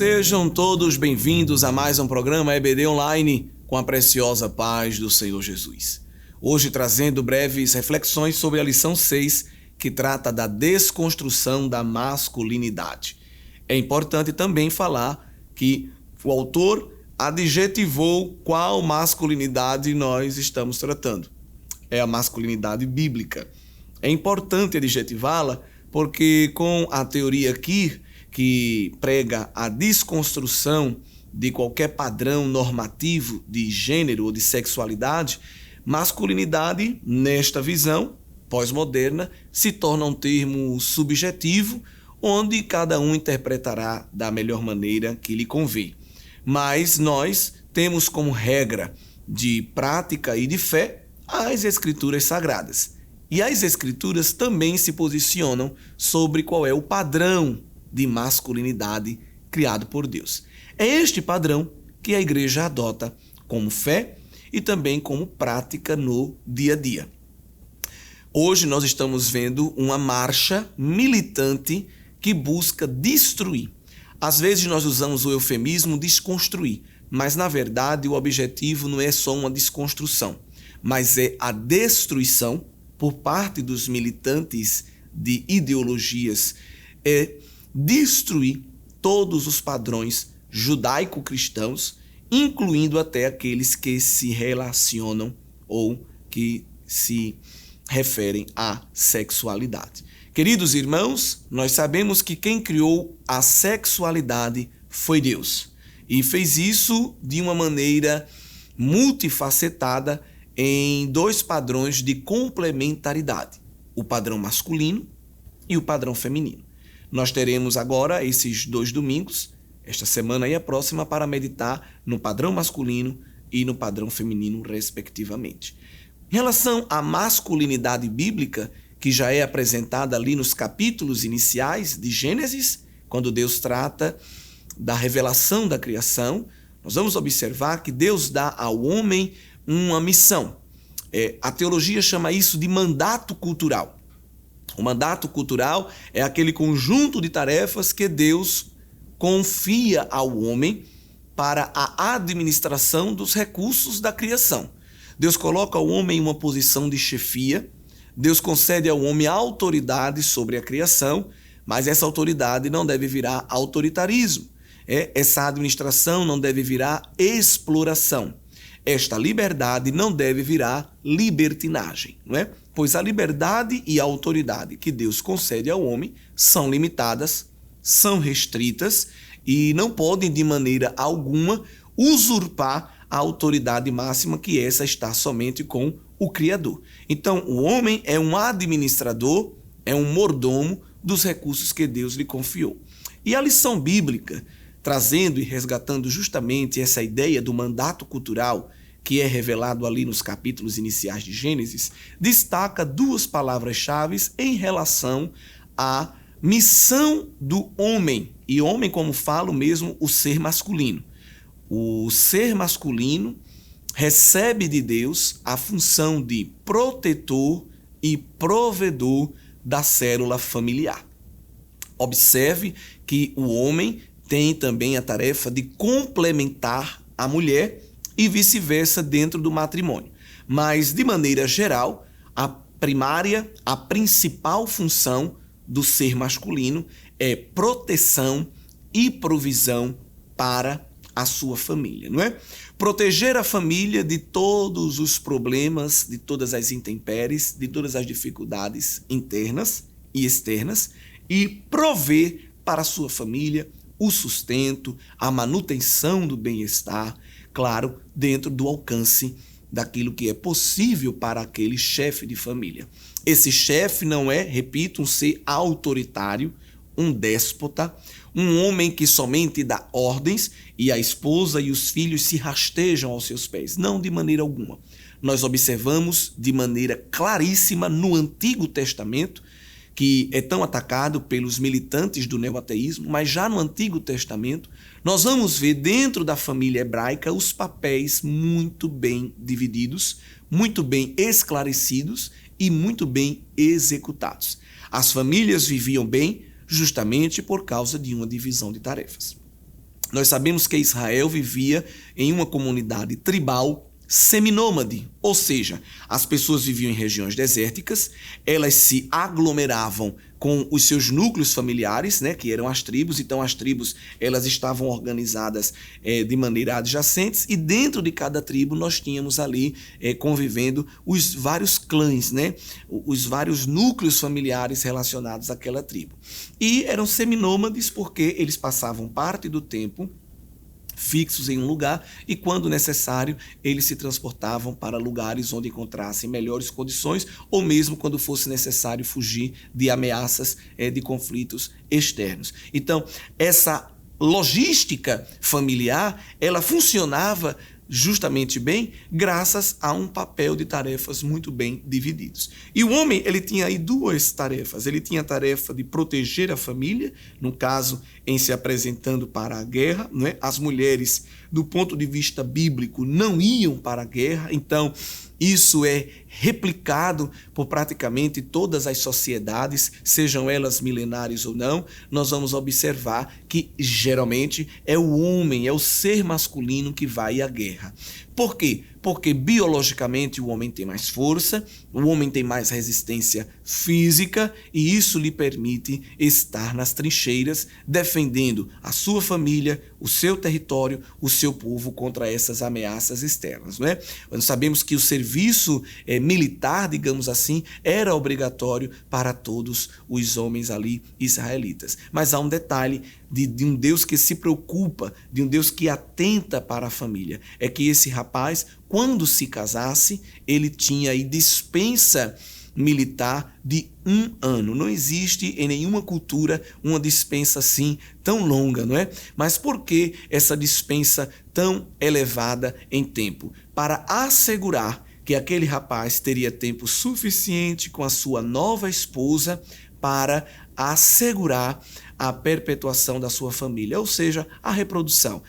Sejam todos bem-vindos a mais um programa EBD Online com a preciosa paz do Senhor Jesus. Hoje trazendo breves reflexões sobre a lição 6, que trata da desconstrução da masculinidade. É importante também falar que o autor adjetivou qual masculinidade nós estamos tratando. É a masculinidade bíblica. É importante adjetivá-la porque com a teoria Queer, que prega a desconstrução de qualquer padrão normativo de gênero ou de sexualidade, masculinidade, nesta visão pós-moderna, se torna um termo subjetivo, onde cada um interpretará da melhor maneira que lhe convém. Mas nós temos como regra de prática e de fé as Escrituras Sagradas. E as Escrituras também se posicionam sobre qual é o padrão de masculinidade criado por Deus. É este padrão que a igreja adota como fé e também como prática no dia a dia. Hoje nós estamos vendo uma marcha militante que busca destruir. Às vezes nós usamos o eufemismo desconstruir, mas na verdade o objetivo não é só uma desconstrução, mas é a destruição por parte dos militantes de ideologias, destruir todos os padrões judaico-cristãos, incluindo até aqueles que se relacionam ou que se referem à sexualidade. Queridos irmãos, nós sabemos que quem criou a sexualidade foi Deus. E fez isso de uma maneira multifacetada em dois padrões de complementaridade: o padrão masculino e o padrão feminino. Nós teremos agora esses 2 domingos, esta semana e a próxima, para meditar no padrão masculino e no padrão feminino, respectivamente. Em relação à masculinidade bíblica, que já é apresentada ali nos capítulos iniciais de Gênesis, quando Deus trata da revelação da criação, nós vamos observar que Deus dá ao homem uma missão. A teologia chama isso de mandato cultural. O mandato cultural é aquele conjunto de tarefas que Deus confia ao homem para a administração dos recursos da criação. Deus coloca o homem em uma posição de chefia, Deus concede ao homem autoridade sobre a criação, mas essa autoridade não deve virar autoritarismo. Essa administração não deve virar exploração. Esta liberdade não deve virar libertinagem, não é? Pois a liberdade e a autoridade que Deus concede ao homem são limitadas, são restritas e não podem de maneira alguma usurpar a autoridade máxima, que essa está somente com o Criador. Então, o homem é um administrador, é um mordomo dos recursos que Deus lhe confiou. E a lição bíblica, trazendo e resgatando justamente essa ideia do mandato cultural, que é revelado ali nos capítulos iniciais de Gênesis, destaca 2 palavras-chave em relação à missão do homem. E homem, como falo mesmo, o ser masculino. O ser masculino recebe de Deus a função de protetor e provedor da célula familiar. Observe que o homem tem também a tarefa de complementar a mulher e vice-versa dentro do matrimônio. Mas, de maneira geral, a primária, a principal função do ser masculino é proteção e provisão para a sua família, não é? Proteger a família de todos os problemas, de todas as intempéries, de todas as dificuldades internas e externas, e prover para a sua família o sustento, a manutenção do bem-estar, claro, dentro do alcance daquilo que é possível para aquele chefe de família. Esse chefe não é, repito, um ser autoritário, um déspota, um homem que somente dá ordens e a esposa e os filhos se rastejam aos seus pés. Não, de maneira alguma. Nós observamos de maneira claríssima no Antigo Testamento, que é tão atacado pelos militantes do neoateísmo, mas já no Antigo Testamento, nós vamos ver dentro da família hebraica os papéis muito bem divididos, muito bem esclarecidos e muito bem executados. As famílias viviam bem justamente por causa de uma divisão de tarefas. Nós sabemos que Israel vivia em uma comunidade tribal seminômade, ou seja, as pessoas viviam em regiões desérticas, elas se aglomeravam com os seus núcleos familiares, né, que eram as tribos. Então as tribos elas estavam organizadas de maneira adjacentes, e dentro de cada tribo nós tínhamos ali convivendo os vários clãs, né, os vários núcleos familiares relacionados àquela tribo. E eram seminômades porque eles passavam parte do tempo fixos em um lugar, e quando necessário eles se transportavam para lugares onde encontrassem melhores condições, ou mesmo quando fosse necessário fugir de ameaças de conflitos externos. Então, essa logística familiar, ela funcionava justamente bem graças a um papel de tarefas muito bem divididos. E o homem, ele tinha aí duas tarefas. Ele tinha a tarefa de proteger a família, no caso, em se apresentando para a guerra, não é? As mulheres, do ponto de vista bíblico, não iam para a guerra, então isso é replicado por praticamente todas as sociedades, sejam elas milenares ou não. Nós vamos observar que geralmente é o homem, é o ser masculino que vai à guerra. Por quê? Porque biologicamente o homem tem mais força, o homem tem mais resistência física, e isso lhe permite estar nas trincheiras defendendo a sua família, o seu território, o seu povo contra essas ameaças externas, não é? Nós sabemos que o serviço militar, digamos assim, era obrigatório para todos os homens ali israelitas. Mas há um detalhe de um Deus que se preocupa, de um Deus que atenta para a família. É que esse rapaz, quando se casasse, ele tinha aí dispensa militar de 1 ano. Não existe em nenhuma cultura uma dispensa assim tão longa, não é? Mas por que essa dispensa tão elevada em tempo? Para assegurar que aquele rapaz teria tempo suficiente com a sua nova esposa para assegurar a perpetuação da sua família, ou seja, a reprodução,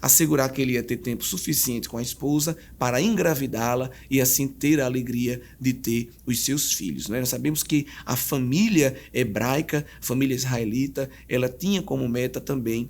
assegurar que ele ia ter tempo suficiente com a esposa para engravidá-la e assim ter a alegria de ter os seus filhos, Nós sabemos que a família hebraica, família israelita, ela tinha como meta também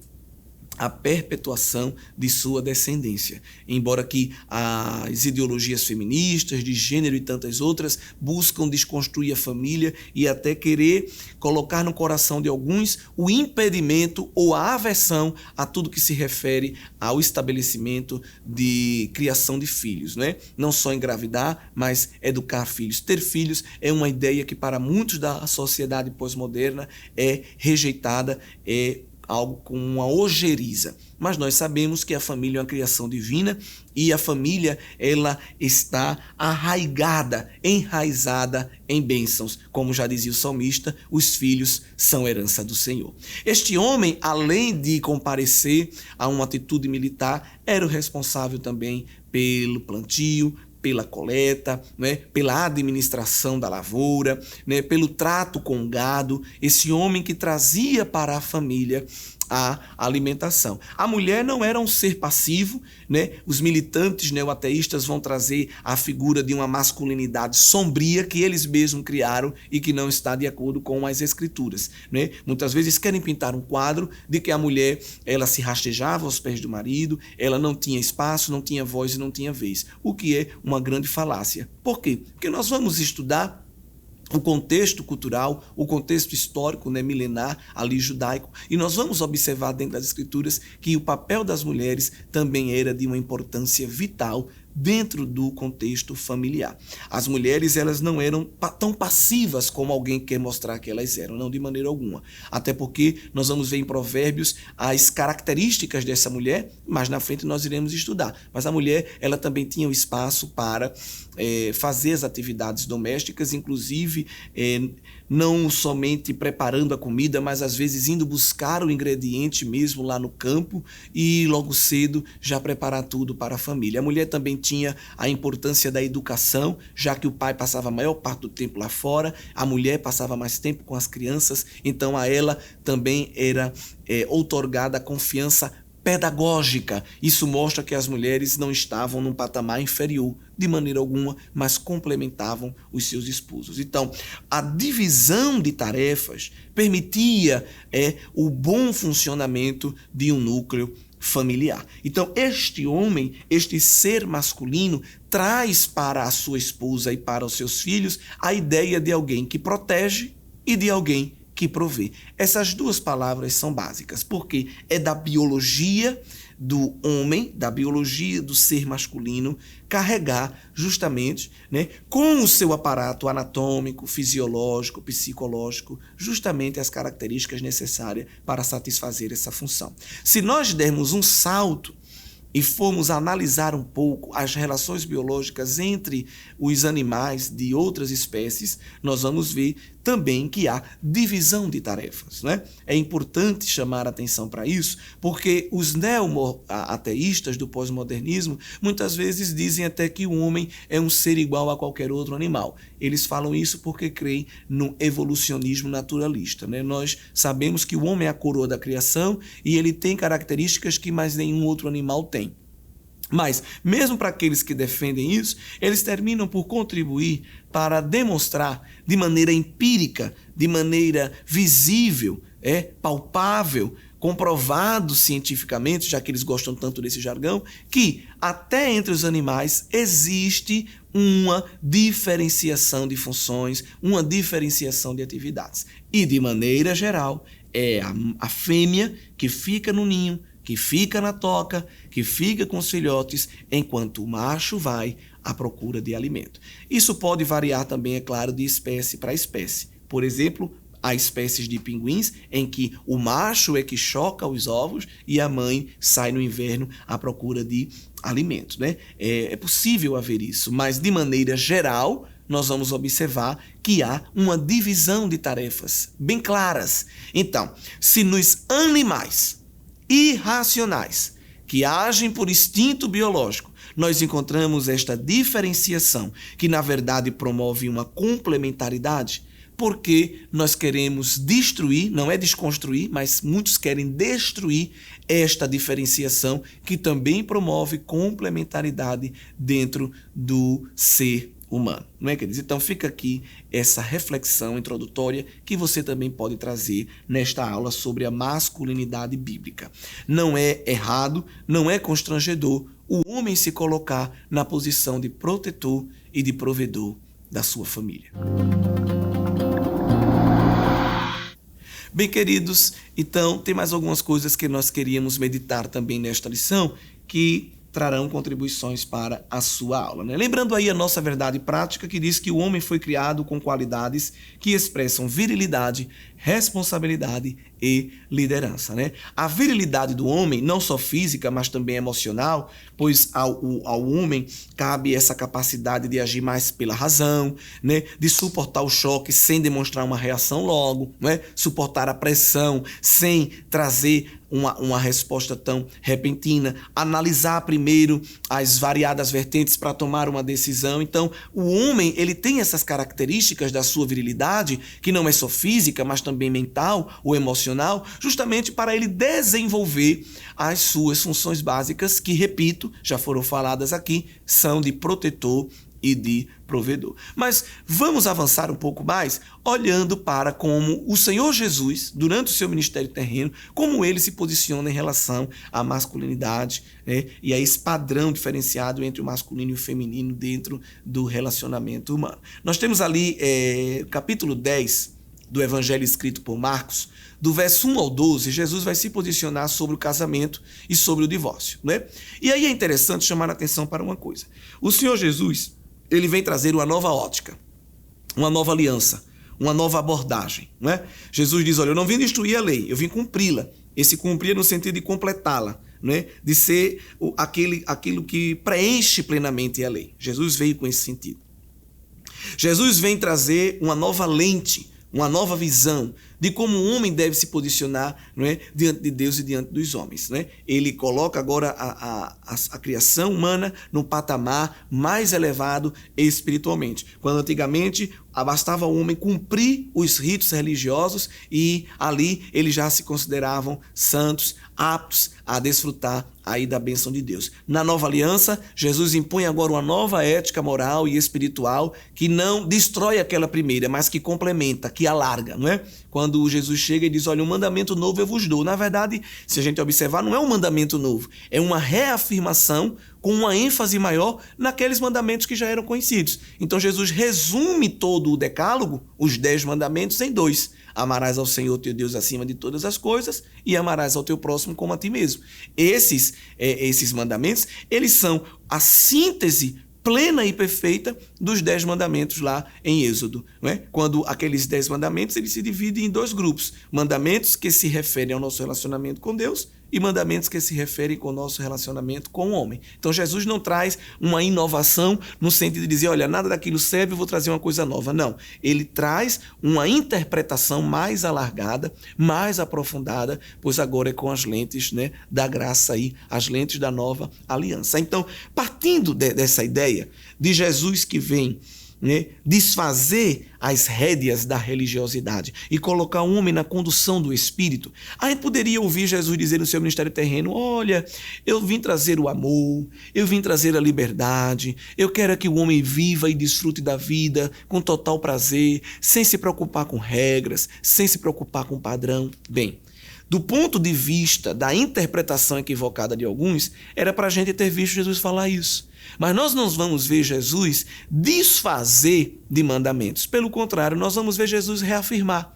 a perpetuação de sua descendência. Embora que as ideologias feministas, de gênero e tantas outras buscam desconstruir a família e até querer colocar no coração de alguns o impedimento ou a aversão a tudo que se refere ao estabelecimento de criação de filhos, Não só engravidar, mas educar filhos. Ter filhos é uma ideia que para muitos da sociedade pós-moderna é rejeitada, é algo com uma ojeriza. Mas nós sabemos que a família é uma criação divina, e a família ela está arraigada, enraizada em bênçãos. Como já dizia o salmista, os filhos são herança do Senhor. Este homem, além de comparecer a uma atitude militar, era o responsável também pelo plantio, pela coleta, pela administração da lavoura, pelo trato com o gado. Esse homem que trazia para a família a alimentação. A mulher não era um ser passivo, Os militantes neoateístas vão trazer a figura de uma masculinidade sombria que eles mesmos criaram e que não está de acordo com as escrituras, Muitas vezes querem pintar um quadro de que a mulher ela se rastejava aos pés do marido, ela não tinha espaço, não tinha voz e não tinha vez, o que é uma grande falácia. Por quê? Porque nós vamos estudar o contexto cultural, o contexto histórico, milenar, ali judaico, e nós vamos observar dentro das escrituras que o papel das mulheres também era de uma importância vital dentro do contexto familiar. As mulheres elas não eram tão passivas como alguém quer mostrar que elas eram, não de maneira alguma. Até porque nós vamos ver em Provérbios as características dessa mulher, mas na frente nós iremos estudar. Mas a mulher ela também tinha o espaço para fazer as atividades domésticas, inclusive não somente preparando a comida, mas às vezes indo buscar o ingrediente mesmo lá no campo e logo cedo já preparar tudo para a família. A mulher também tinha a importância da educação, já que o pai passava a maior parte do tempo lá fora, a mulher passava mais tempo com as crianças, então a ela também era outorgada a confiança pedagógica. Isso mostra que as mulheres não estavam num patamar inferior de maneira alguma, mas complementavam os seus esposos. Então, a divisão de tarefas permitia o bom funcionamento de um núcleo familiar. Então, este homem, este ser masculino, traz para a sua esposa e para os seus filhos a ideia de alguém que protege e de alguém que provê. Essas duas palavras são básicas, porque é da biologia do homem, da biologia do ser masculino, carregar justamente, né, com o seu aparato anatômico, fisiológico, psicológico, justamente as características necessárias para satisfazer essa função. Se nós dermos um salto e formos analisar um pouco as relações biológicas entre os animais de outras espécies, nós vamos ver também que há divisão de tarefas, né? É importante chamar a atenção para isso, porque os neo-ateístas do pós-modernismo muitas vezes dizem até que o homem é um ser igual a qualquer outro animal. Eles falam isso porque creem no evolucionismo naturalista, né? Nós sabemos que o homem é a coroa da criação e ele tem características que mais nenhum outro animal tem. Mas, mesmo para aqueles que defendem isso, eles terminam por contribuir para demonstrar de maneira empírica, de maneira visível, palpável, comprovado cientificamente, já que eles gostam tanto desse jargão, que até entre os animais existe uma diferenciação de funções, uma diferenciação de atividades. E, de maneira geral, é a fêmea que fica no ninho, que fica na toca, que fica com os filhotes, enquanto o macho vai à procura de alimento. Isso pode variar também, é claro, de espécie para espécie. Por exemplo, há espécies de pinguins em que o macho é que choca os ovos e a mãe sai no inverno à procura de alimento, né? É possível haver isso, mas de maneira geral, nós vamos observar que há uma divisão de tarefas bem claras. Então, se nos animais irracionais que agem por instinto biológico, nós encontramos esta diferenciação que, na verdade, promove uma complementaridade, porque nós queremos destruir, não é desconstruir, mas muitos querem destruir esta diferenciação que também promove complementaridade dentro do ser humano, não é, queridos? Então fica aqui essa reflexão introdutória que você também pode trazer nesta aula sobre a masculinidade bíblica. Não é errado, não é constrangedor o homem se colocar na posição de protetor e de provedor da sua família. Bem, queridos, então tem mais algumas coisas que nós queríamos meditar também nesta lição que trarão contribuições para a sua aula, né? Lembrando aí a nossa verdade prática que diz que o homem foi criado com qualidades que expressam virilidade, responsabilidade e liderança, né? A virilidade do homem, não só física, mas também emocional, pois ao homem cabe essa capacidade de agir mais pela razão, né? De suportar o choque sem demonstrar uma reação logo, né? Suportar a pressão sem trazer uma resposta tão repentina, analisar primeiro as variadas vertentes para tomar uma decisão. Então, o homem, ele tem essas características da sua virilidade, que não é só física, mas também mental ou emocional, justamente para ele desenvolver as suas funções básicas, que, repito, já foram faladas aqui, são de protetor e de provedor. Mas vamos avançar um pouco mais, olhando para como o Senhor Jesus, durante o seu ministério terreno, como ele se posiciona em relação à masculinidade, né, e a esse padrão diferenciado entre o masculino e o feminino dentro do relacionamento humano. Nós temos ali capítulo 10 do Evangelho escrito por Marcos, do verso 1 ao 12, Jesus vai se posicionar sobre o casamento e sobre o divórcio, né? E aí é interessante chamar a atenção para uma coisa. O Senhor Jesus, ele vem trazer uma nova ótica, uma nova aliança, uma nova abordagem, né? Jesus diz, olha, eu não vim destruir a lei, eu vim cumpri-la. Esse cumprir no sentido de completá-la, né? De ser aquilo que preenche plenamente a lei. Jesus veio com esse sentido. Jesus vem trazer uma nova lente, uma nova visão de como o homem deve se posicionar, não é, diante de Deus e diante dos homens, né? Ele coloca agora a criação humana no patamar mais elevado espiritualmente. Quando antigamente bastava o homem cumprir os ritos religiosos e ali eles já se consideravam santos, aptos a desfrutar aí da bênção de Deus. Na nova aliança, Jesus impõe agora uma nova ética moral e espiritual que não destrói aquela primeira, mas que complementa, que alarga, não é? Quando quando Jesus chega e diz, olha, um mandamento novo eu vos dou. Na verdade, se a gente observar, não é um mandamento novo, é uma reafirmação com uma ênfase maior naqueles mandamentos que já eram conhecidos. Então Jesus resume todo o decálogo, os 10 mandamentos, em 2. Amarás ao Senhor teu Deus acima de todas as coisas e amarás ao teu próximo como a ti mesmo. Esses mandamentos, eles são a síntese plena e perfeita dos 10 mandamentos lá em Êxodo, não é? Quando aqueles 10 mandamentos eles se dividem em 2 grupos. Mandamentos que se referem ao nosso relacionamento com Deus e mandamentos que se referem com o nosso relacionamento com o homem. Então Jesus não traz uma inovação no sentido de dizer, olha, nada daquilo serve, eu vou trazer uma coisa nova. Não, ele traz uma interpretação mais alargada, mais aprofundada, pois agora é com as lentes, né, da graça aí, as lentes da nova aliança. Então, partindo dessa ideia de Jesus que vem, né, desfazer as rédeas da religiosidade e colocar o homem na condução do Espírito, a gente poderia ouvir Jesus dizer no seu ministério terreno, olha, eu vim trazer o amor, eu vim trazer a liberdade, eu quero que o homem viva e desfrute da vida com total prazer, sem se preocupar com regras, sem se preocupar com padrão. Bem, do ponto de vista da interpretação equivocada de alguns, era para a gente ter visto Jesus falar isso. Mas nós não vamos ver Jesus desfazer de mandamentos. Pelo contrário, nós vamos ver Jesus reafirmar.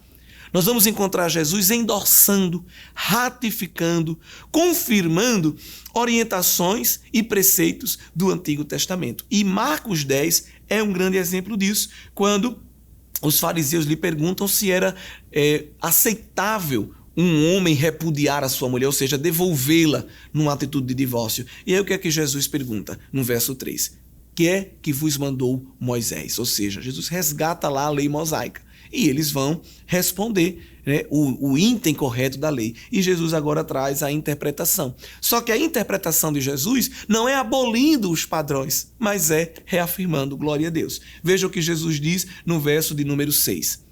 Nós vamos encontrar Jesus endossando, ratificando, confirmando orientações e preceitos do Antigo Testamento. E Marcos 10 é um grande exemplo disso, quando os fariseus lhe perguntam se era aceitável um homem repudiar a sua mulher, ou seja, devolvê-la numa atitude de divórcio. E aí o que é que Jesus pergunta no verso 3? Que é que vos mandou Moisés? Ou seja, Jesus resgata lá a lei mosaica. E eles vão responder, né, o item correto da lei. E Jesus agora traz a interpretação. Só que a interpretação de Jesus não é abolindo os padrões, mas é reafirmando, glória a Deus. Veja o que Jesus diz no verso de número 6.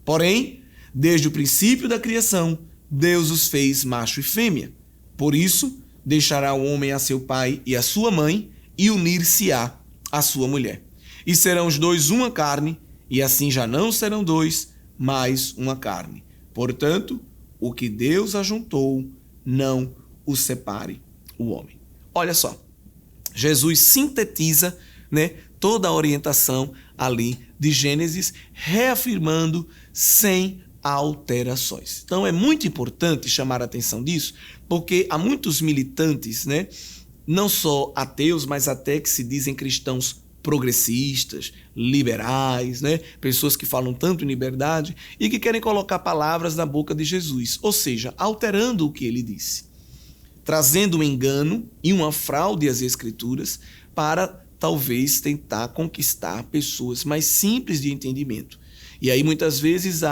Porém, desde o princípio da criação, Deus os fez macho e fêmea. Por isso, deixará o homem a seu pai e a sua mãe e unir-se-á à sua mulher. E serão os dois uma carne, e assim já não serão dois, mas uma carne. Portanto, o que Deus ajuntou, não o separe o homem. Olha só, Jesus sintetiza, né, toda a orientação ali de Gênesis, reafirmando sem alterações. Então é muito importante chamar a atenção disso, porque há muitos militantes, né, não só ateus, mas até que se dizem cristãos progressistas, liberais, né, pessoas que falam tanto em liberdade e que querem colocar palavras na boca de Jesus, ou seja, alterando o que ele disse, trazendo um engano e uma fraude às Escrituras para talvez tentar conquistar pessoas mais simples de entendimento. E aí muitas vezes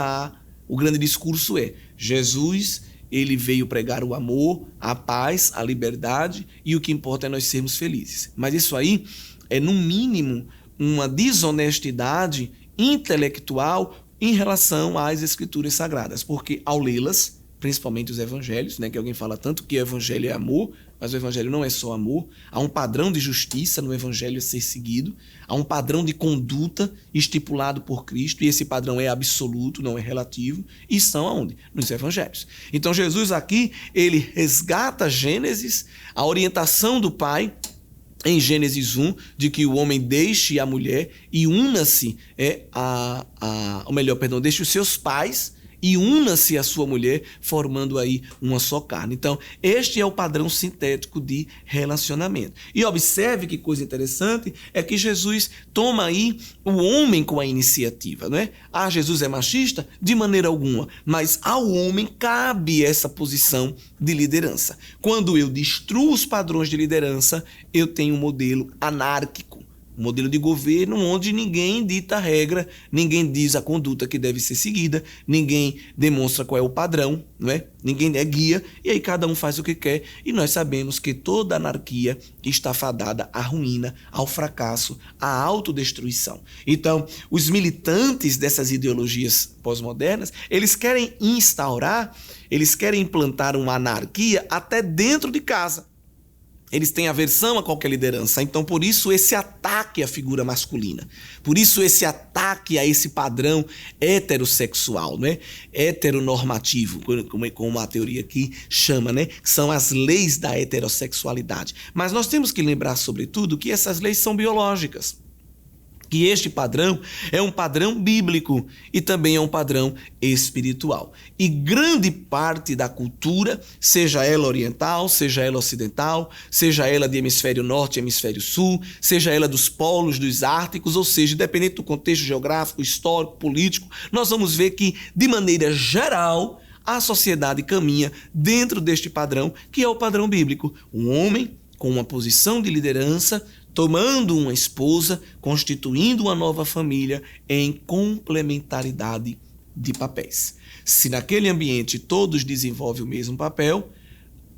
o grande discurso é: Jesus, ele veio pregar o amor, a paz, a liberdade, e o que importa é nós sermos felizes. Mas isso aí é, no mínimo, uma desonestidade intelectual em relação às Escrituras Sagradas, porque ao lê-las, principalmente os evangelhos, né, que alguém fala tanto que o evangelho é amor, mas o evangelho não é só amor, há um padrão de justiça no evangelho a ser seguido, há um padrão de conduta estipulado por Cristo, e esse padrão é absoluto, não é relativo, e estão aonde? Nos evangelhos. Então Jesus aqui, ele resgata Gênesis, a orientação do Pai, em Gênesis 1, de que o homem deixe a mulher e una-se, deixe os seus pais e una-se à sua mulher, formando aí uma só carne. Então, este é o padrão sintético de relacionamento. E observe que coisa interessante é que Jesus toma aí o homem com a iniciativa, não é? Ah, Jesus é machista? De maneira alguma. Mas ao homem cabe essa posição de liderança. Quando eu destruo os padrões de liderança, eu tenho um modelo anárquico. Um modelo de governo onde ninguém dita a regra, ninguém diz a conduta que deve ser seguida, ninguém demonstra qual é o padrão, não é? Ninguém é guia, e aí cada um faz o que quer, e nós sabemos que toda anarquia está fadada à ruína, ao fracasso, à autodestruição. Então, os militantes dessas ideologias pós-modernas, eles querem implantar uma anarquia até dentro de casa. Eles têm aversão a qualquer liderança. Então, por isso, esse ataque à figura masculina. Por isso, esse ataque a esse padrão heterossexual, né? Heteronormativo, como a teoria aqui chama, né? Que são as leis da heterossexualidade. Mas nós temos que lembrar, sobretudo, que essas leis são biológicas. Que este padrão é um padrão bíblico e também é um padrão espiritual. E grande parte da cultura, seja ela oriental, seja ela ocidental, seja ela de hemisfério norte e hemisfério sul, seja ela dos polos, dos árticos, ou seja, independente do contexto geográfico, histórico, político, nós vamos ver que, de maneira geral, a sociedade caminha dentro deste padrão, que é o padrão bíblico. Um homem com uma posição de liderança, tomando uma esposa, constituindo uma nova família em complementaridade de papéis. Se naquele ambiente todos desenvolvem o mesmo papel,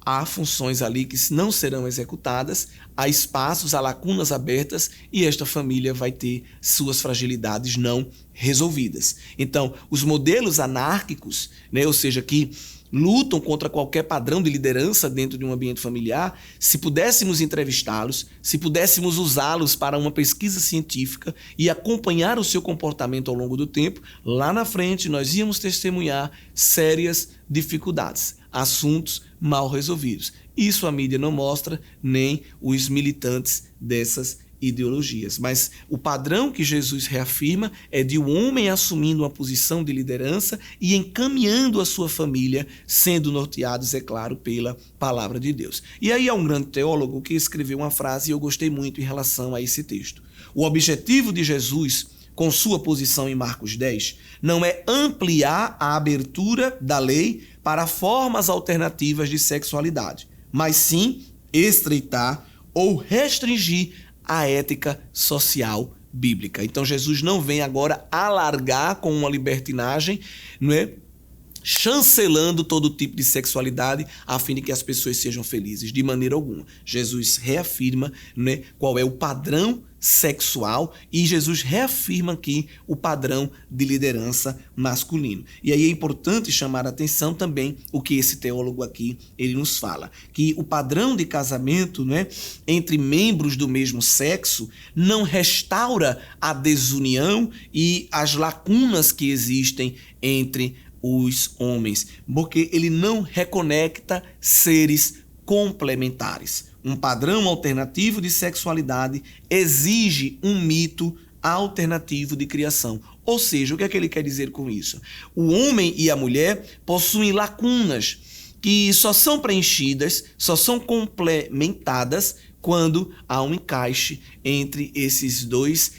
há funções ali que não serão executadas, há espaços, há lacunas abertas e esta família vai ter suas fragilidades não resolvidas. Então, os modelos anárquicos, né, ou seja, que lutam contra qualquer padrão de liderança dentro de um ambiente familiar, se pudéssemos entrevistá-los, se pudéssemos usá-los para uma pesquisa científica e acompanhar o seu comportamento ao longo do tempo, lá na frente nós íamos testemunhar sérias dificuldades, assuntos mal resolvidos. Isso a mídia não mostra, nem os militantes dessas ideologias. Mas o padrão que Jesus reafirma é de um homem assumindo uma posição de liderança e encaminhando a sua família, sendo norteados, é claro, pela palavra de Deus. E aí há um grande teólogo que escreveu uma frase e eu gostei muito em relação a esse texto. O objetivo de Jesus, com sua posição em Marcos 10, não é ampliar a abertura da lei para formas alternativas de sexualidade, mas sim estreitar ou restringir a ética social bíblica. Então Jesus não vem agora alargar com uma libertinagem, não é? Chancelando todo tipo de sexualidade a fim de que as pessoas sejam felizes, de maneira alguma. Jesus reafirma, né, qual é o padrão sexual e Jesus reafirma aqui o padrão de liderança masculino. E aí é importante chamar a atenção também o que esse teólogo aqui ele nos fala, que o padrão de casamento, né, entre membros do mesmo sexo não restaura a desunião e as lacunas que existem entre os homens, porque ele não reconecta seres complementares. Um padrão alternativo de sexualidade exige um mito alternativo de criação. Ou seja, o que é que ele quer dizer com isso? O homem e a mulher possuem lacunas que só são preenchidas, só são complementadas quando há um encaixe entre esses dois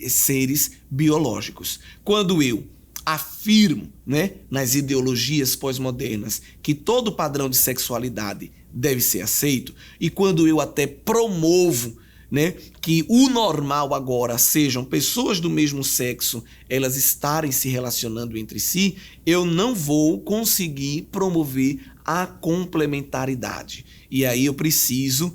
seres biológicos. Quando eu afirmo, né, nas ideologias pós-modernas que todo padrão de sexualidade deve ser aceito, e quando eu até promovo, né, que o normal agora sejam pessoas do mesmo sexo, elas estarem se relacionando entre si, eu não vou conseguir promover a complementaridade. E aí eu preciso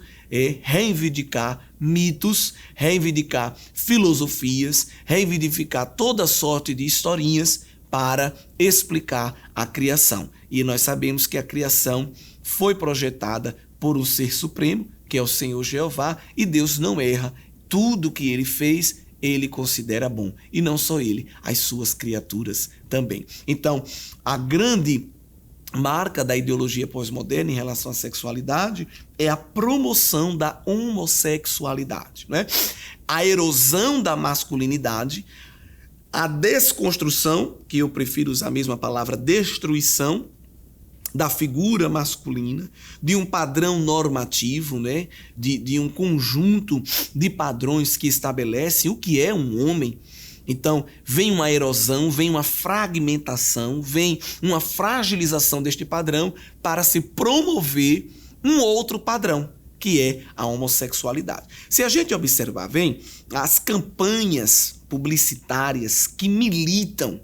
reivindicar mitos, reivindicar filosofias, reivindicar toda sorte de historinhas para explicar a criação. E nós sabemos que a criação foi projetada por um ser supremo, que é o Senhor Jeová, e Deus não erra. Tudo que ele fez, ele considera bom. E não só ele, as suas criaturas também. Então, a grande marca da ideologia pós-moderna em relação à sexualidade é a promoção da homossexualidade, né? A erosão da masculinidade, a desconstrução, que eu prefiro usar a mesma palavra, destruição da figura masculina, de um padrão normativo, né? de um conjunto de padrões que estabelecem o que é um homem. Então, vem uma erosão, vem uma fragmentação, vem uma fragilização deste padrão para se promover um outro padrão, que é a homossexualidade. Se a gente observar bem, as campanhas publicitárias que militam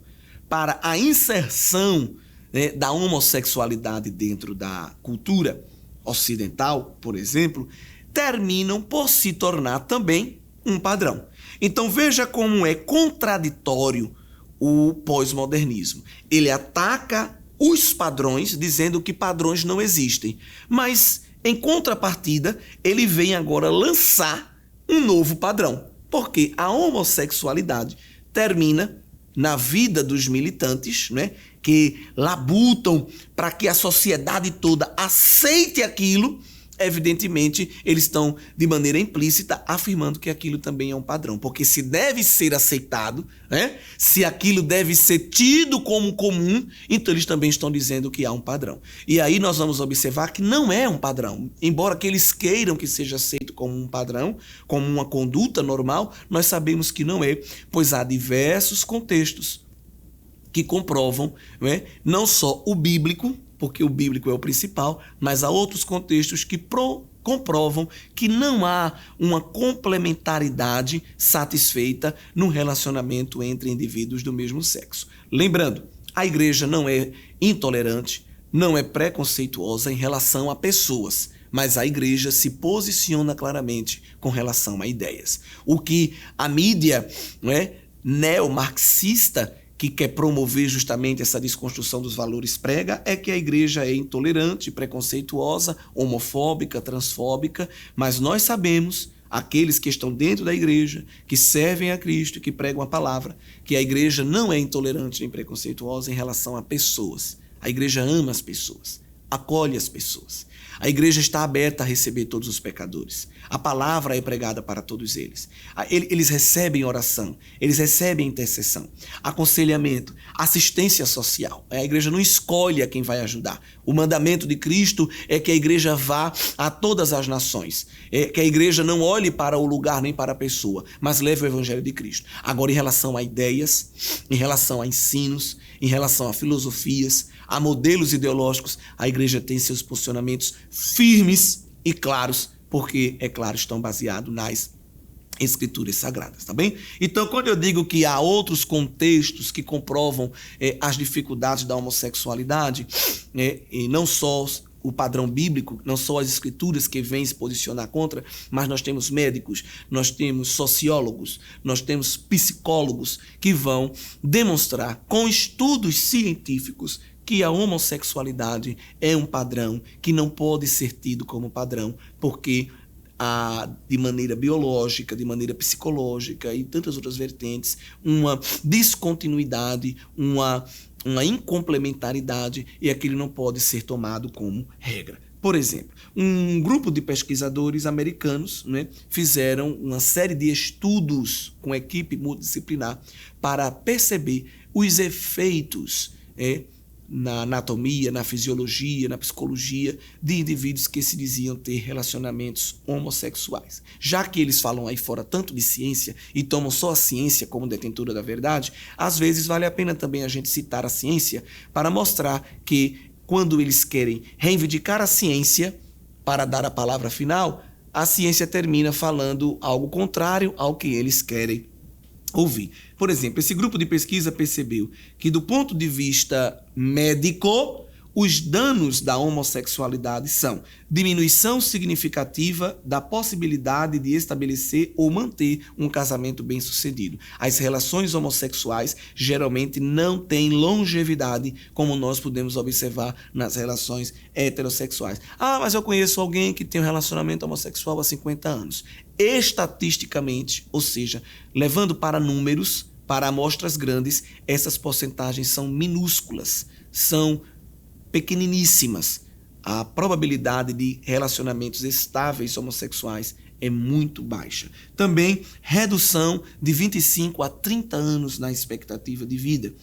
para a inserção, né, da homossexualidade dentro da cultura ocidental, por exemplo, terminam por se tornar também um padrão. Então veja como é contraditório o pós-modernismo. Ele ataca os padrões, dizendo que padrões não existem, mas Em contrapartida, ele vem agora lançar um novo padrão, porque a homossexualidade termina na vida dos militantes, né, que labutam para que a sociedade toda aceite aquilo. Evidentemente, eles estão, de maneira implícita, afirmando que aquilo também é um padrão. Porque se deve ser aceitado, né? Se aquilo deve ser tido como comum, então eles também estão dizendo que há um padrão. E aí nós vamos observar que não é um padrão. Embora que eles queiram que seja aceito como um padrão, como uma conduta normal, nós sabemos que não é, pois há diversos contextos que comprovam, né, não só o bíblico, porque o bíblico é o principal, mas há outros contextos que comprovam que não há uma complementaridade satisfeita no relacionamento entre indivíduos do mesmo sexo. Lembrando, a igreja não é intolerante, não é preconceituosa em relação a pessoas, mas a igreja se posiciona claramente com relação a ideias. O que a mídia, né, neomarxista, que quer promover justamente essa desconstrução dos valores, prega, é que a igreja é intolerante, preconceituosa, homofóbica, transfóbica, mas nós sabemos, aqueles que estão dentro da igreja, que servem a Cristo, que pregam a palavra, que a igreja não é intolerante nem preconceituosa em relação a pessoas. A igreja ama as pessoas, acolhe as pessoas. A igreja está aberta a receber todos os pecadores. A palavra é pregada para todos eles. Eles recebem oração, eles recebem intercessão, aconselhamento, assistência social. A igreja não escolhe a quem vai ajudar. O mandamento de Cristo é que a igreja vá a todas as nações. É que a igreja não olhe para o lugar nem para a pessoa, mas leve o evangelho de Cristo. Agora, em relação a ideias, em relação a ensinos, em relação a filosofias, a modelos ideológicos, a igreja tem seus posicionamentos firmes e claros, porque, é claro, estão baseados nas escrituras sagradas, tá bem? Então, quando eu digo que há outros contextos que comprovam as dificuldades da homossexualidade, e não só o padrão bíblico, não só as escrituras que vêm se posicionar contra, mas nós temos médicos, nós temos sociólogos, nós temos psicólogos que vão demonstrar com estudos científicos que a homossexualidade é um padrão que não pode ser tido como padrão, porque há, de maneira biológica, de maneira psicológica e tantas outras vertentes, uma descontinuidade, uma incomplementaridade, e aquilo não pode ser tomado como regra. Por exemplo, um grupo de pesquisadores americanos, né, fizeram uma série de estudos com equipe multidisciplinar para perceber os efeitos na anatomia, na fisiologia, na psicologia de indivíduos que se diziam ter relacionamentos homossexuais. Já que eles falam aí fora tanto de ciência e tomam só a ciência como detentora da verdade, às vezes vale a pena também a gente citar a ciência para mostrar que quando eles querem reivindicar a ciência para dar a palavra final, a ciência termina falando algo contrário ao que eles querem ouvir. Por exemplo, esse grupo de pesquisa percebeu que, do ponto de vista médico, os danos da homossexualidade são diminuição significativa da possibilidade de estabelecer ou manter um casamento bem-sucedido. As relações homossexuais geralmente não têm longevidade, como nós podemos observar nas relações heterossexuais. Ah, mas eu conheço alguém que tem um relacionamento homossexual há 50 anos. Estatisticamente, ou seja, levando para números, para amostras grandes, essas porcentagens são minúsculas, são pequeniníssimas. A probabilidade de relacionamentos estáveis homossexuais é muito baixa. Também redução de 25 a 30 anos na expectativa de vida.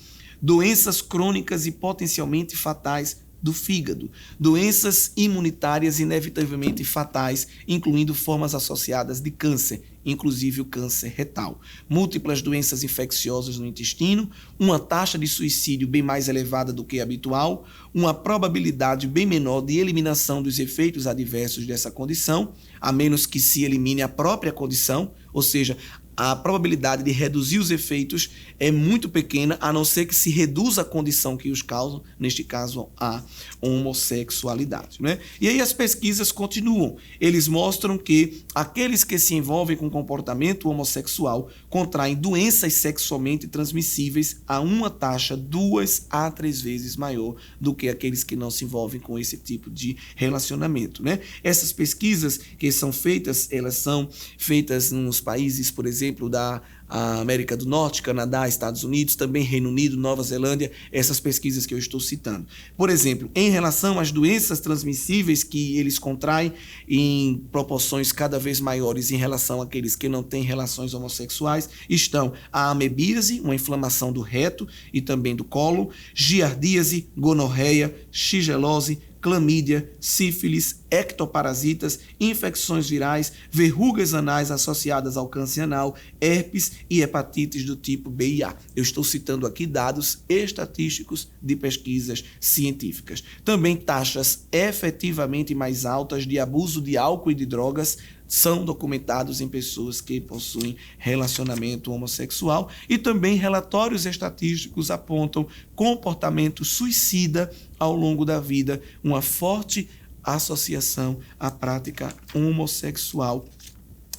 Doenças crônicas e potencialmente fatais do fígado, doenças imunitárias inevitavelmente fatais, incluindo formas associadas de câncer, inclusive o câncer retal, múltiplas doenças infecciosas no intestino, uma taxa de suicídio bem mais elevada do que habitual, uma probabilidade bem menor de eliminação dos efeitos adversos dessa condição, a menos que se elimine a própria condição, ou seja, a probabilidade de reduzir os efeitos é muito pequena, a não ser que se reduza a condição que os causam, neste caso a homossexualidade, né? E aí as pesquisas continuam. Eles mostram que aqueles que se envolvem com comportamento homossexual contraem doenças sexualmente transmissíveis a uma taxa 2 a 3 vezes maior do que aqueles que não se envolvem com esse tipo de relacionamento, né? Essas pesquisas que são feitas, elas são feitas nos países, por exemplo, da América do Norte, Canadá, Estados Unidos, também Reino Unido, Nova Zelândia, essas pesquisas que eu estou citando. Por exemplo, em relação às doenças transmissíveis que eles contraem em proporções cada vez maiores em relação àqueles que não têm relações homossexuais, estão a amebíase, uma inflamação do reto e também do colo, giardíase, gonorreia, shigelose, clamídia, sífilis, ectoparasitas, infecções virais, verrugas anais associadas ao câncer anal, herpes e hepatites do tipo B e A. Eu estou citando aqui dados estatísticos de pesquisas científicas. Também taxas efetivamente mais altas de abuso de álcool e de drogas são documentados em pessoas que possuem relacionamento homossexual, e também relatórios estatísticos apontam comportamento suicida ao longo da vida, uma forte associação à prática homossexual.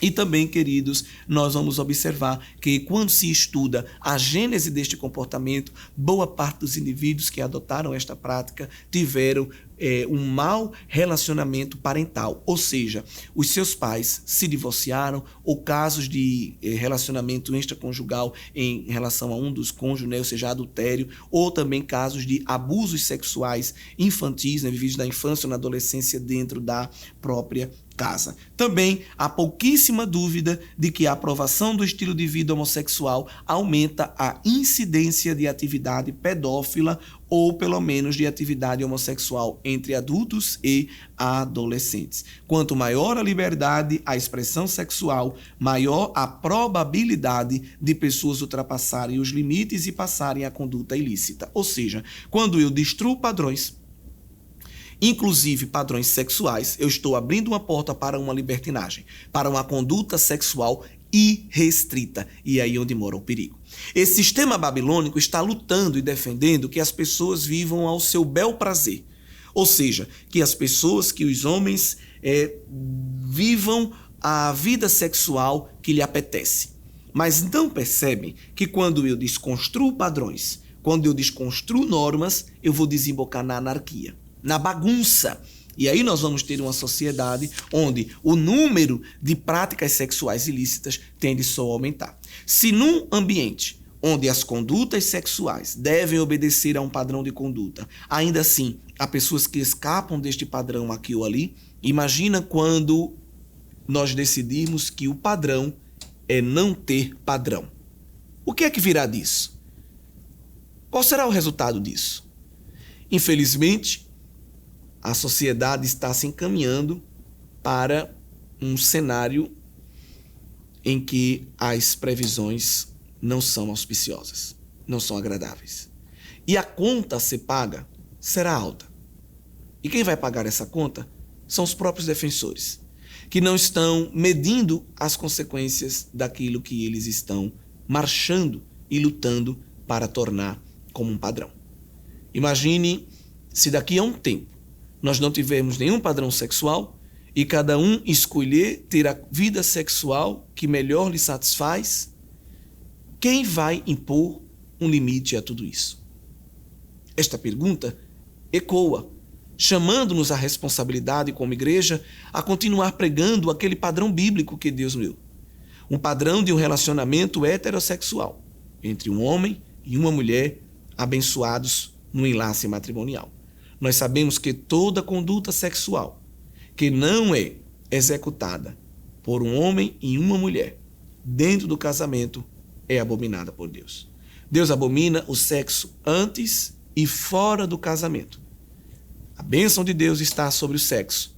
E também, queridos, nós vamos observar que quando se estuda a gênese deste comportamento, boa parte dos indivíduos que adotaram esta prática tiveram um mau relacionamento parental, ou seja, os seus pais se divorciaram, ou casos de relacionamento extraconjugal em relação a um dos cônjuges, né, ou seja, adultério, ou também casos de abusos sexuais infantis, né, vividos na infância ou na adolescência dentro da própria casa. Também há pouquíssima dúvida de que a aprovação do estilo de vida homossexual aumenta a incidência de atividade pedófila ou pelo menos de atividade homossexual entre adultos e adolescentes. Quanto maior a liberdade, a expressão sexual, maior a probabilidade de pessoas ultrapassarem os limites e passarem à conduta ilícita. Ou seja, quando eu destruo padrões, inclusive padrões sexuais, eu estou abrindo uma porta para uma libertinagem, para uma conduta sexual irrestrita, e aí onde mora o perigo. Esse sistema babilônico está lutando e defendendo que as pessoas vivam ao seu bel prazer, ou seja, que as pessoas, que os homens vivam a vida sexual que lhe apetece. Mas não percebem que quando eu desconstruo padrões, quando eu desconstruo normas, eu vou desembocar na anarquia, na bagunça. E aí nós vamos ter uma sociedade onde o número de práticas sexuais ilícitas tende só a aumentar. Se num ambiente onde as condutas sexuais devem obedecer a um padrão de conduta, ainda assim há pessoas que escapam deste padrão aqui ou ali, imagina quando nós decidirmos que o padrão é não ter padrão. O que é que virá disso? Qual será o resultado disso? Infelizmente, a sociedade está se encaminhando para um cenário em que as previsões não são auspiciosas, não são agradáveis. E a conta a ser paga será alta. E quem vai pagar essa conta são os próprios defensores, que não estão medindo as consequências daquilo que eles estão marchando e lutando para tornar como um padrão. Imagine se daqui a um tempo nós não tivermos nenhum padrão sexual e cada um escolher ter a vida sexual que melhor lhe satisfaz, quem vai impor um limite a tudo isso? Esta pergunta ecoa, chamando-nos à responsabilidade como igreja a continuar pregando aquele padrão bíblico que Deus deu. Um padrão de um relacionamento heterossexual entre um homem e uma mulher abençoados no enlace matrimonial. Nós sabemos que toda conduta sexual que não é executada por um homem e uma mulher dentro do casamento é abominada por Deus. Deus abomina o sexo antes e fora do casamento. A bênção de Deus está sobre o sexo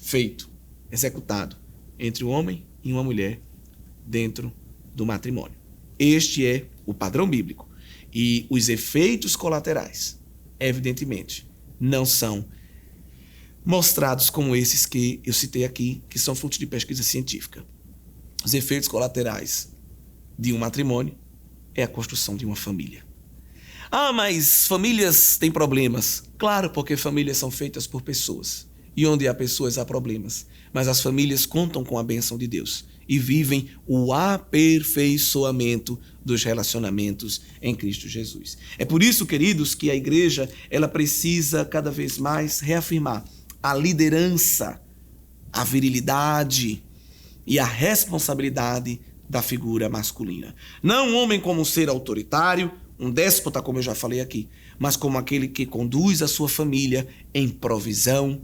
feito, executado entre um homem e uma mulher dentro do matrimônio. Este é o padrão bíblico. E os efeitos colaterais, evidentemente, não são mostrados como esses que eu citei aqui, que são frutos de pesquisa científica. Os efeitos colaterais de um matrimônio é a construção de uma família. Ah, mas famílias têm problemas. Claro, porque famílias são feitas por pessoas. E onde há pessoas há problemas. Mas as famílias contam com a bênção de Deus e vivem o aperfeiçoamento dos relacionamentos em Cristo Jesus. É por isso, queridos, que a igreja ela precisa cada vez mais reafirmar a liderança, a virilidade e a responsabilidade da figura masculina. Não um homem como um ser autoritário, um déspota, como eu já falei aqui, mas como aquele que conduz a sua família em provisão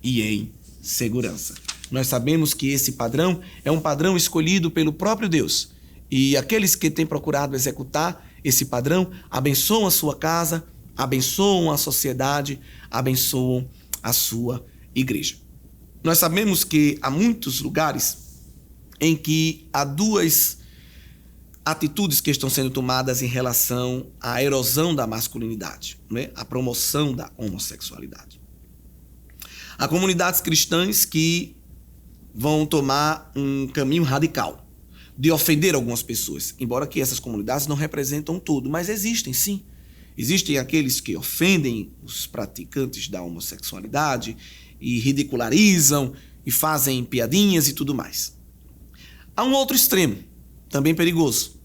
e em segurança. Nós sabemos que esse padrão é um padrão escolhido pelo próprio Deus. E aqueles que têm procurado executar esse padrão abençoam a sua casa, abençoam a sociedade, abençoam a sua igreja. Nós sabemos que há muitos lugares em que há duas atitudes que estão sendo tomadas em relação à erosão da masculinidade, né? A promoção da homossexualidade. Há comunidades cristãs que vão tomar um caminho radical de ofender algumas pessoas, embora que essas comunidades não representam tudo, mas existem sim. Existem aqueles que ofendem os praticantes da homossexualidade e ridicularizam e fazem piadinhas e tudo mais. Há um outro extremo, também perigoso,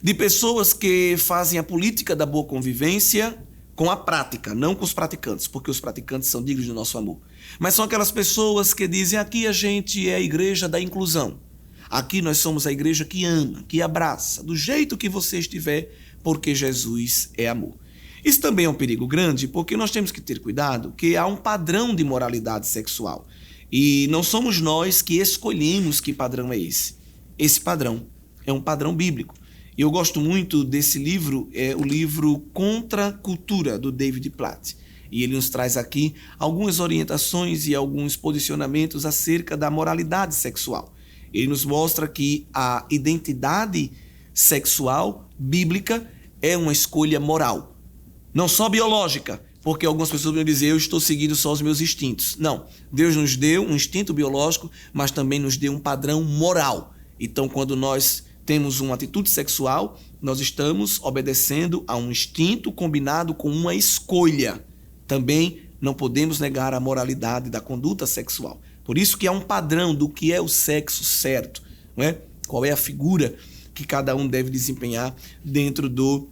de pessoas que fazem a política da boa convivência com a prática, não com os praticantes, porque os praticantes são dignos do nosso amor. Mas são aquelas pessoas que dizem: aqui a gente é a igreja da inclusão. Aqui nós somos a igreja que ama, que abraça, do jeito que você estiver, porque Jesus é amor. Isso também é um perigo grande, porque nós temos que ter cuidado que há um padrão de moralidade sexual. E não somos nós que escolhemos que padrão é esse. Esse padrão é um padrão bíblico. E eu gosto muito desse livro, é o livro Contra a Cultura, do David Platt. E ele nos traz aqui algumas orientações e alguns posicionamentos acerca da moralidade sexual. Ele nos mostra que a identidade sexual bíblica é uma escolha moral, não só biológica, porque algumas pessoas vão dizer: eu estou seguindo só os meus instintos. Não, Deus nos deu um instinto biológico, mas também nos deu um padrão moral. Então, quando nós temos uma atitude sexual, nós estamos obedecendo a um instinto combinado com uma escolha. Também não podemos negar a moralidade da conduta sexual. Por isso que há um padrão do que é o sexo certo, não é? Qual é a figura que cada um deve desempenhar dentro do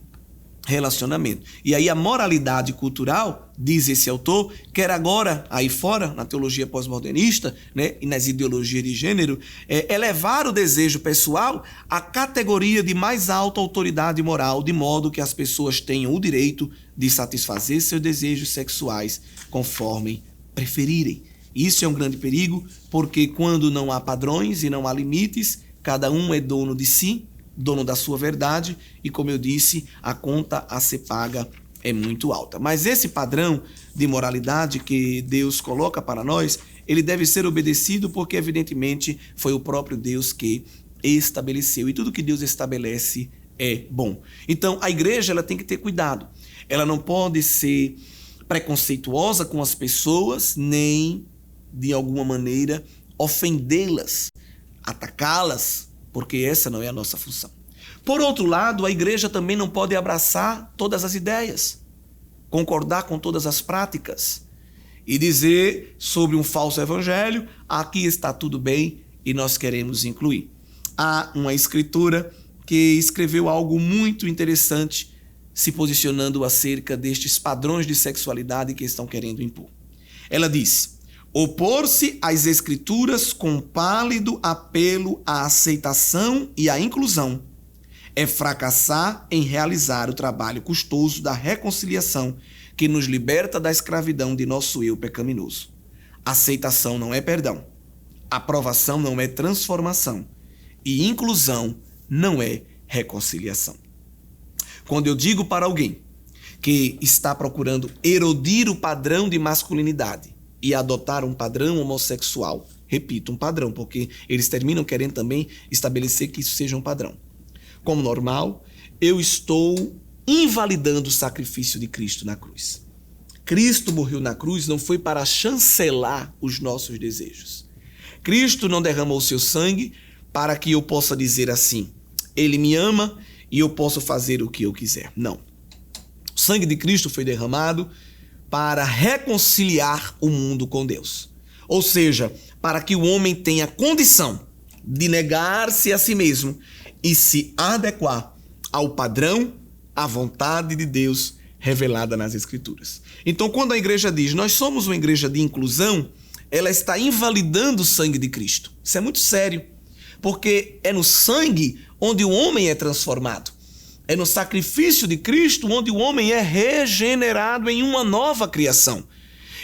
relacionamento. E aí a moralidade cultural, diz esse autor, quer agora, aí fora, na teologia pós-modernista, né, e nas ideologias de gênero, elevar o desejo pessoal à categoria de mais alta autoridade moral, de modo que as pessoas tenham o direito de satisfazer seus desejos sexuais conforme preferirem. Isso é um grande perigo, porque quando não há padrões e não há limites, cada um é dono de si, dono da sua verdade, e como eu disse, a conta a ser paga é muito alta. Mas esse padrão de moralidade que Deus coloca para nós, ele deve ser obedecido porque, evidentemente, foi o próprio Deus que estabeleceu. E tudo que Deus estabelece é bom. Então, a igreja ela tem que ter cuidado. Ela não pode ser preconceituosa com as pessoas, nem, de alguma maneira, ofendê-las, atacá-las, porque essa não é a nossa função. Por outro lado, a igreja também não pode abraçar todas as ideias, concordar com todas as práticas e dizer sobre um falso evangelho: aqui está tudo bem e nós queremos incluir. Há uma escritora que escreveu algo muito interessante se posicionando acerca destes padrões de sexualidade que estão querendo impor. Ela diz: opor-se às escrituras com pálido apelo à aceitação e à inclusão é fracassar em realizar o trabalho custoso da reconciliação que nos liberta da escravidão de nosso eu pecaminoso. Aceitação não é perdão, aprovação não é transformação e inclusão não é reconciliação. Quando eu digo para alguém que está procurando erodir o padrão de masculinidade e adotar um padrão homossexual, repito, um padrão, porque eles terminam querendo também estabelecer que isso seja um padrão, como normal, eu estou invalidando o sacrifício de Cristo na cruz. Cristo morreu na cruz não foi para chancelar os nossos desejos. Cristo não derramou seu sangue para que eu possa dizer assim: ele me ama e eu posso fazer o que eu quiser. Não. O sangue de Cristo foi derramado para reconciliar o mundo com Deus. Ou seja, para que o homem tenha condição de negar-se a si mesmo e se adequar ao padrão, à vontade de Deus revelada nas Escrituras. Então, quando a igreja diz, nós somos uma igreja de inclusão, ela está invalidando o sangue de Cristo. Isso é muito sério, porque é no sangue onde o homem é transformado. É no sacrifício de Cristo onde o homem é regenerado em uma nova criação.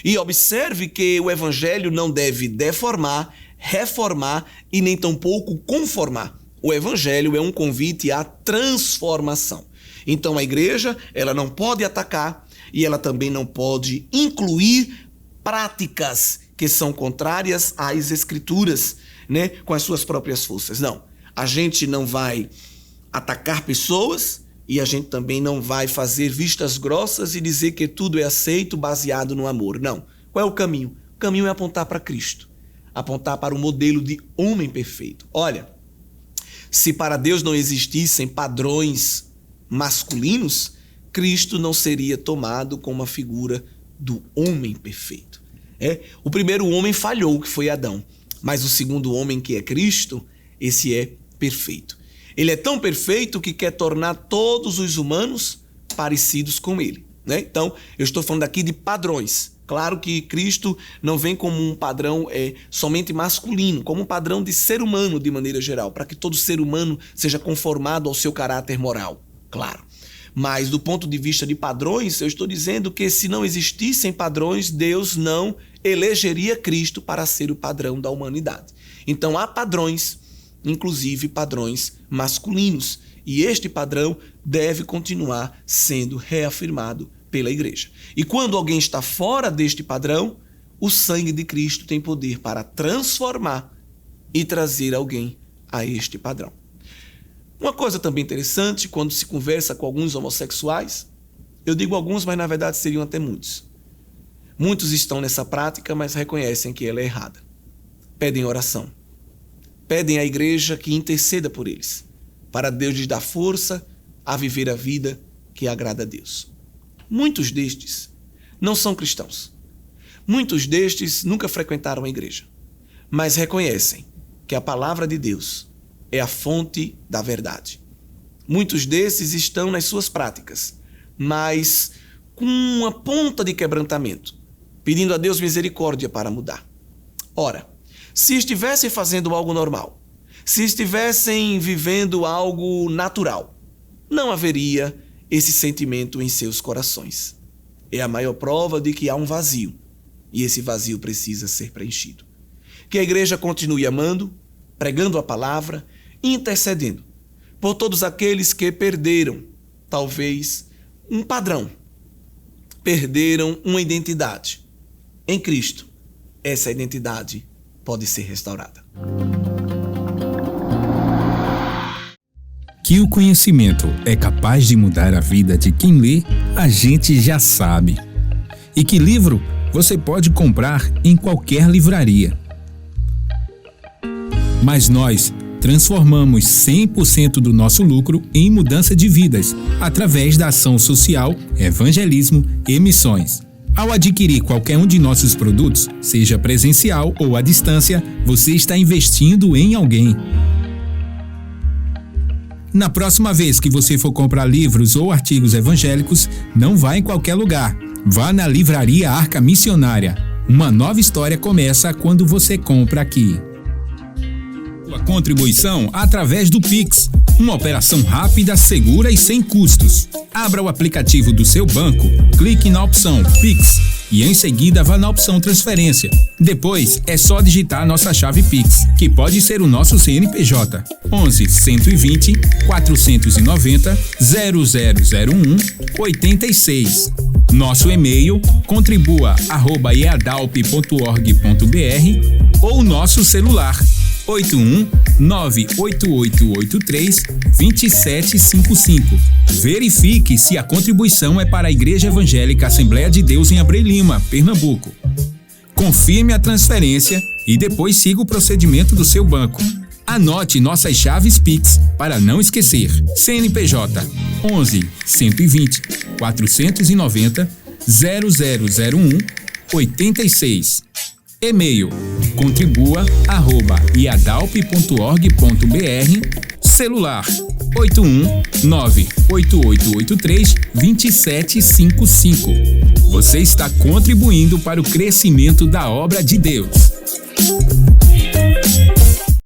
E observe que o evangelho não deve deformar, reformar e nem tampouco conformar. O evangelho é um convite à transformação. Então a igreja, ela não pode atacar e ela também não pode incluir práticas que são contrárias às Escrituras, né, com as suas próprias forças. Não, a gente não vai atacar pessoas e a gente também não vai fazer vistas grossas e dizer que tudo é aceito baseado no amor. Não. Qual é o caminho? O caminho é apontar para Cristo, apontar para o modelo de homem perfeito. Olha, se para Deus não existissem padrões masculinos, Cristo não seria tomado como uma figura do homem perfeito. O primeiro homem falhou, que foi Adão, mas o segundo homem, que é Cristo, esse é perfeito. Ele é tão perfeito que quer tornar todos os humanos parecidos com ele, né? Então, eu estou falando aqui de padrões. Claro que Cristo não vem como um padrão somente masculino, como um padrão de ser humano de maneira geral, para que todo ser humano seja conformado ao seu caráter moral, claro. Mas do ponto de vista de padrões, eu estou dizendo que se não existissem padrões, Deus não elegeria Cristo para ser o padrão da humanidade. Então há padrões, inclusive padrões masculinos, e este padrão deve continuar sendo reafirmado pela igreja. E quando alguém está fora deste padrão, o sangue de Cristo tem poder para transformar e trazer alguém a este padrão. Uma coisa também interessante, quando se conversa com alguns homossexuais, eu digo alguns, mas na verdade seriam até muitos. Muitos estão nessa prática, mas reconhecem que ela é errada. Pedem oração. Pedem à igreja que interceda por eles, para Deus lhes dar força a viver a vida que agrada a Deus. Muitos destes não são cristãos. Muitos destes nunca frequentaram a igreja, mas reconhecem que a palavra de Deus é a fonte da verdade. Muitos desses estão nas suas práticas, mas com uma ponta de quebrantamento, pedindo a Deus misericórdia para mudar. Ora, se estivessem fazendo algo normal, se estivessem vivendo algo natural, não haveria esse sentimento em seus corações. É a maior prova de que há um vazio, e esse vazio precisa ser preenchido. Que a igreja continue amando, pregando a palavra, intercedendo por todos aqueles que perderam, talvez, um padrão, perderam uma identidade. Em Cristo, essa identidade pode ser restaurada. Que o conhecimento é capaz de mudar a vida de quem lê, a gente já sabe. E que livro você pode comprar em qualquer livraria. Mas nós transformamos 100% do nosso lucro em mudança de vidas, através da ação social, evangelismo e missões. Ao adquirir qualquer um de nossos produtos, seja presencial ou à distância, você está investindo em alguém. Na próxima vez que você for comprar livros ou artigos evangélicos, não vá em qualquer lugar. Vá na Livraria Arca Missionária. Uma nova história começa quando você compra aqui. Sua contribuição através do Pix, uma operação rápida, segura e sem custos. Abra o aplicativo do seu banco, clique na opção Pix e em seguida vá na opção Transferência. Depois é só digitar nossa chave Pix, que pode ser o nosso CNPJ 11 120 490 0001 86. Nosso e-mail contribua@eadalp.org.br ou nosso celular 81-98883-2755. Verifique se a contribuição é para a Igreja Evangélica Assembleia de Deus em Abreu Lima, Pernambuco. Confirme a transferência e depois siga o procedimento do seu banco. Anote nossas chaves Pix para não esquecer. CNPJ 11 120 490 0001 86. E-mail contribua@iadalp.org.br. Celular 81988832755. Você está contribuindo para o crescimento da obra de Deus.